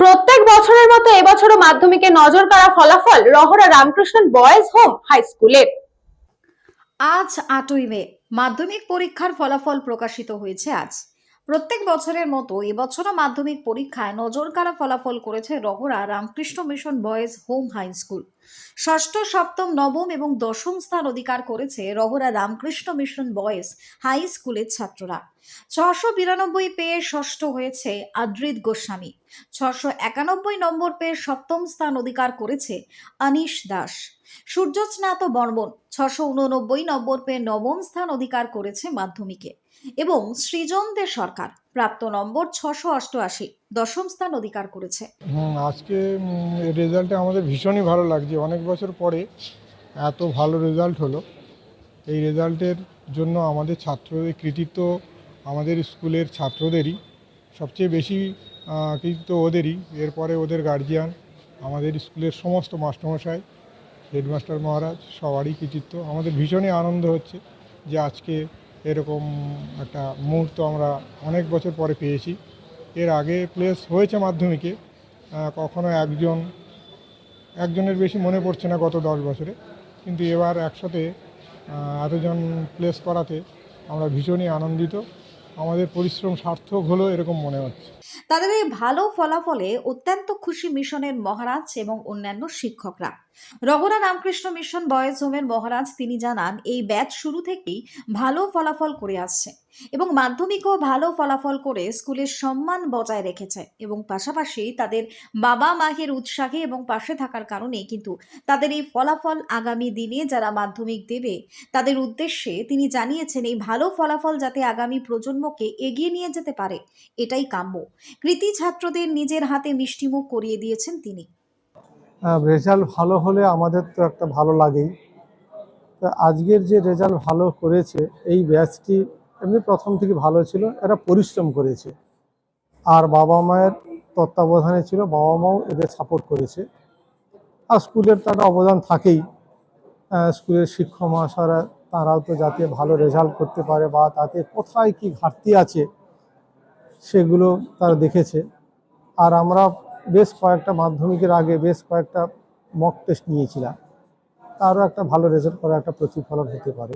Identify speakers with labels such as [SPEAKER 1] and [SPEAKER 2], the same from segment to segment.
[SPEAKER 1] প্রত্যেক বছরের মতো এবছরও মাধ্যমিকে নজর কাড়া ফলাফল Rahara Ramakrishna boys home high স্কুলে।
[SPEAKER 2] আজ ৮ই মে মাধ্যমিক পরীক্ষার ফলাফল প্রকাশিত হয়েছে। আজ প্রত্যেক বছরের মতো এবছরও মাধ্যমিক পরীক্ষায় নজরকাড়া ফলাফল করেছে Rahara Ramakrishna mission boys home high school. ষষ্ঠ, সপ্তম, নবম এবং দশম স্থান অধিকার করেছে Rahara Ramakrishna mission boys high স্কুলের ছাত্ররা। ৬৯২ পেয়ে ষষ্ঠ হয়েছে আদ্রিত গোস্বামী। ৬৯১ নম্বর পেয়ে সপ্তম স্থান অধিকার করেছে অনিশ দাস। সূর্যস্নাত বর্মন ৬৮৯ নম্বর পেয়ে নবম স্থান অধিকার করেছে মাধ্যমিকে এবং সৃজন দে সরকার প্রাপ্ত নম্বর ৬৮৮ দশম স্থান অধিকার করেছে।
[SPEAKER 3] আজকে রেজাল্টে আমাদের ভীষণই ভালো লাগছে। অনেক বছর পরে এত ভালো রেজাল্ট হলো। এই রেজাল্টের জন্য আমাদের ছাত্রদের কৃতিত্ব আমাদের স্কুলের ছাত্রদেরই সবচেয়ে বেশি, কৃতিত্ব ওদেরই। এরপরে ওদের গার্জিয়ান, আমাদের স্কুলের সমস্ত মাস্টারমশাই, হেডমাস্টার মহারাজ, সবারই কৃতিত্ব। আমাদের ভীষণই আনন্দ হচ্ছে যে আজকে এরকম একটা মুহূর্ত আমরা অনেক বছর পরে পেয়েছি। এর আগে প্লেস হয়েছে মাধ্যমিকে, কখনো একজনের বেশি মনে পড়ছে না গত 10 বছরে, কিন্তু এবার একসাথে এতজন প্লেস করাতে আমরা ভীষণই আনন্দিত। আমাদের পরিশ্রম সার্থক হলো এরকম মনে হচ্ছে।
[SPEAKER 2] তাদের এই ভালো ফলাফলে অত্যন্ত খুশি মিশনের মহারাজ এবং অন্যান্য শিক্ষকরা। রঘুরা রামকৃষ্ণ মিশন বয়েজ হোমের মহারাজ তিনি জানান, এই ব্যাচ শুরু থেকেই ভালো ফলাফল করে আসছে এবং মাধ্যমিকও ভালো ফলাফল করে স্কুলের সম্মান বজায় রেখেছে এবং পাশাপাশি তাদের বাবা মায়ের উৎসাহে এবং পাশে থাকার কারণে কিন্তু তাদের এই ফলাফল আগামী দিনে যারা মাধ্যমিক দেবে তাদের উদ্দেশ্যে তিনি জানিয়েছেন এই ভালো ফলাফল যাতে আগামী প্রজন্মকে এগিয়ে নিয়ে যেতে পারে এটাই কাম্য। কৃতি ছাত্রদের নিজের হাতে মিষ্টিমুখ করিয়ে দিয়েছেন তিনি।
[SPEAKER 4] রেজাল্ট ভালো হলে আমাদের তো একটা ভালো লাগেই। তো আজকের যে রেজাল্ট ভালো করেছে এই ব্যাচটি এমনি প্রথম থেকে ভালো ছিল, এরা পরিশ্রম করেছে আর বাবা মায়ের তত্ত্বাবধানে ছিল, বাবা মাও এদের সাপোর্ট করেছে। আর স্কুলের তার অবদান থাকেই, স্কুলের শিক্ষক মহাশয়রা তারাও তো যাতে ভালো রেজাল্ট করতে পারে বা তাতে কোথায় কি ঘাটতি আছে সেগুলো তারা দেখেছে। আর আমরা বেশ কয়েকটা মাধ্যমিকের আগে বেশ কয়েকটা মক টেস্ট নিয়েছিলাম, তারও একটা ভালো রেজাল্ট করার একটা প্রতিফলন হতে পারে।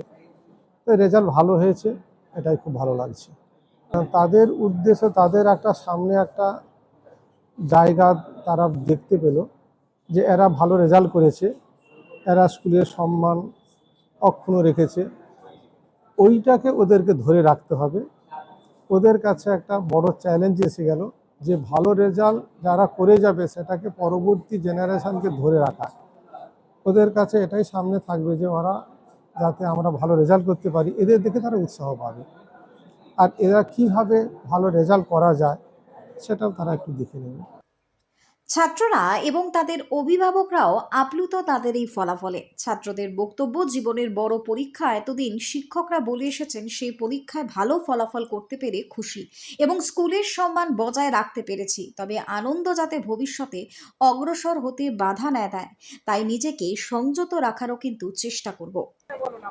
[SPEAKER 4] তো রেজাল্ট ভালো হয়েছে, এটাই খুব ভালো লাগছে। তাদের উদ্দেশ্য, তাদের একটা সামনে একটা জায়গা তারা দেখতে পেল যে এরা ভালো রেজাল্ট করেছে, এরা স্কুলের সম্মান অক্ষুণ্ণ রেখেছে, ওইটাকে ওদেরকে ধরে রাখতে হবে। ওদের কাছে একটা বড় চ্যালেঞ্জ এসে গেল যে ভালো রেজাল্ট যারা করে যাবে সেটাকে পরবর্তী জেনারেশনকে ধরে রাখা। ওদের কাছে এটাই সামনে থাকবে যে ওরা যাতে আমরা ভালো রেজাল্ট করতে পারি, এদের দেখে তারা উৎসাহ পাবে। আর এরা কিভাবে ভালো রেজাল্ট করা যায় সেটাও তারা একটু দেখে নেবে।
[SPEAKER 2] ছাত্ররা এবং তাদের অভিভাবকরাও আপ্লুত তাদের এই ফলাফলে। ছাত্রদের বক্তব্য, জীবনের বড় পরীক্ষা এতদিন শিক্ষকরা বলে এসেছেন সেই পরীক্ষায় ভালো ফলাফল করতে পেরে খুশি এবং স্কুলের সম্মান বজায় রাখতে পেরেছি, তবে আনন্দ যাতে ভবিষ্যতে অগ্রসর হতে বাধা না দেয় তাই নিজেকে সংযত রাখারও কিন্তু চেষ্টা করব।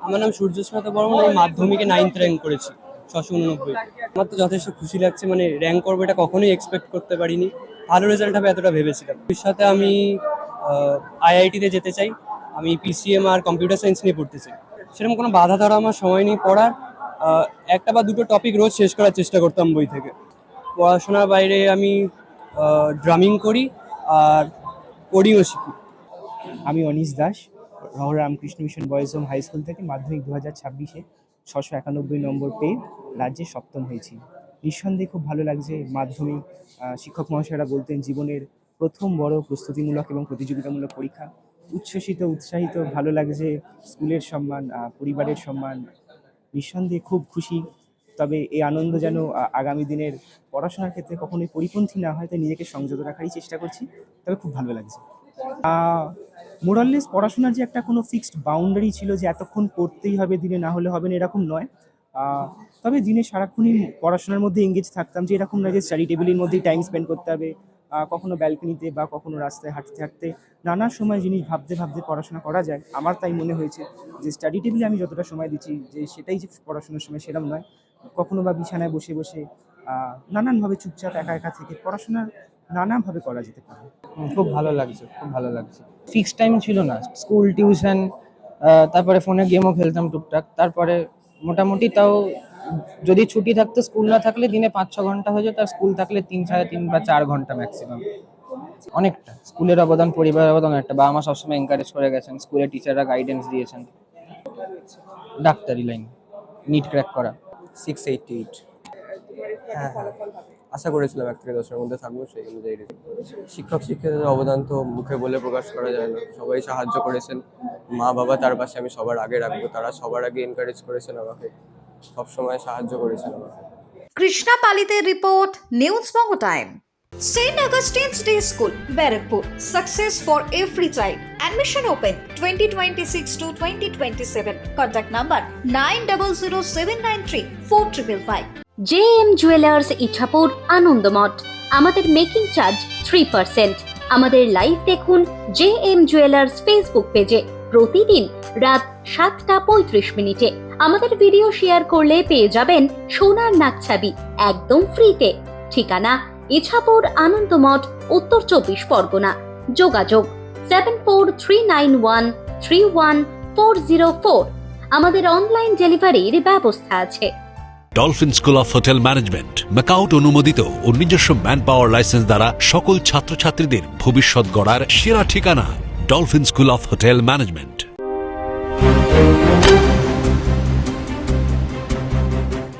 [SPEAKER 5] আমার নাম সূর্যস্নাত বর্মন। আমি মাধ্যমিকে 9th র্যাঙ্ক করেছি, 689। আমার তো যথেষ্ট খুশি লাগছে, মানে র্যাঙ্ক করবো এটা কখনোই এক্সপেক্ট করতে পারিনি। ভালো রেজাল্ট হবে এতটা ভেবেছিলাম। ভবিষ্যতে আমি আইআইটিতে যেতে চাই। আমি পিসিএম আর কম্পিউটার সায়েন্স নিয়ে পড়তে চাই। সেরকম কোনো বাধা ধরা আমার সময় নেই পড়ার। একটা বা দুটো টপিক রোজ শেষ করার চেষ্টা করতাম বই থেকে। পড়াশোনার বাইরে আমি ড্রামিং করি আর কোডিংও শিখি।
[SPEAKER 6] আমি Anish Das, Rahara Ramakrishna mission boys home high school থেকে মাধ্যমিক 2026-এ 691 নম্বর পেয়ে রাজ্যে সপ্তম হয়েছি। নিঃসন্দেহে খুব ভালো লাগছে। মাধ্যমিক শিক্ষক মহাশয়রা বলতেন জীবনের প্রথম বড় প্রস্তুতিমূলক এবং প্রতিযোগিতামূলক পরীক্ষা। উচ্ছ্বসিত, উৎসাহিত, ভালো লাগছে। স্কুলের সম্মান, পরিবারের সম্মান, নিঃসন্দেহে খুব খুশি। তবে এই আনন্দ যেন আগামী দিনের পড়াশোনার ক্ষেত্রে কখনোই পরিপন্থী না হয়, তাই নিজেকে সংযত রাখারই চেষ্টা করছি। তবে খুব ভালো লাগছে। মোরাললেস পড়াশোনার যে একটা কোনো ফিক্সড বাউন্ডারি ছিল যে এতক্ষণ পড়তেই হবে, দিনে না হলে হবে না, এরকম নয়। তবে দিনে সারাক্ষণই পড়াশোনার মধ্যে এঙ্গেজ থাকতাম, যে এরকম নয় যে স্টাডি টেবিলের মধ্যেই টাইম স্পেন্ড করতে হবে। কখনো ব্যালকনিতে বা কখনো রাস্তায় হাঁটতে হাঁটতে নানা সময় জিনিস ভাবতে ভাবতে পড়াশোনা করা যায়। আমার তাই মনে হয়েছে যে স্টাডি টেবিলে আমি যতটা সময় দিচ্ছি যে সেটাই যে পড়াশোনার সময়, সেরকম নয়। কখনো বা বিছানায় বসে বসে নানানভাবে চুপচাপ একা একা থেকে পড়াশোনার নানাভাবে করা যেতে পারে।
[SPEAKER 7] খুব ভালো লাগছে, খুব ভালো লাগছে। ফিক্সড টাইম ছিল না, স্কুল টিউশন, তারপরে ফোনে গেমও খেলতাম টুকটাক। তারপরে মোটামুটি তাও যদি ছুটি থাকতো, স্কুল না থাকলে দিনে 5-6 ঘন্টা হয়ে যেত, আর স্কুল থাকলে 3, 3.5 বা 4 ঘন্টা ম্যাক্সিমাম। অনেকটা স্কুলের অবদান, পরিবারের অবদান একটা। বাবা মা সবসময় এনকারেজ করে গেছেন, স্কুলের টিচাররা গাইডেন্স দিয়েছেন। ডাক্তারি লাইন, নিট ক্র্যাক করা।
[SPEAKER 5] 688। হ্যাঁ হ্যাঁ, আশা করেছিলাম 1 থেকে 10-এর মধ্যে থাকবো, সেই অনুযায়ী শিক্ষক শিক্ষিকাদের অবদান তো মুখে বলে প্রকাশ করা যায় না। সবাই সাহায্য করেছেন, মা বাবা তার পাশে আমি সবার আগে রাখবো। তারা সবার আগে এনকারেজ করেছেন আমাকে, সবসময় সাহায্য করেছেন আমাকে।
[SPEAKER 2] Krishna পালিতের report, news Banga time. St. Augustine's Day School, Barrackpur. Success for every child. Admission open 2026 to 2027. Contact number 9007934555.
[SPEAKER 8] JM jewellers Ichhapur Anandamath. আমাদের মেকিং চার্জ 3%। আমাদের লাইভ দেখুন JM জুয়েলার্স ফেসবুক পেজে প্রতিদিন রাত 7:35 আমাদের ভিডিও শেয়ার করলে পেয়ে যাবেন সোনার নাকছাবি একদম ফ্রিতে। ঠিকানা ইছাপুর আনন্দমঠ, উত্তর 24 পরগনা। যোগাযোগ 7439131404। আমাদের অনলাইন ডেলিভারির ব্যবস্থা আছে।
[SPEAKER 9] Dolphin school of hotel management, MAKAUT অনুমোদিত ও নিজস্ব ম্যান পাওয়ার লাইসেন্স দ্বারা সকল ছাত্রছাত্রীদের ভবিষ্যৎ গড়ার সেরা ঠিকানা dolphin school of hotel management.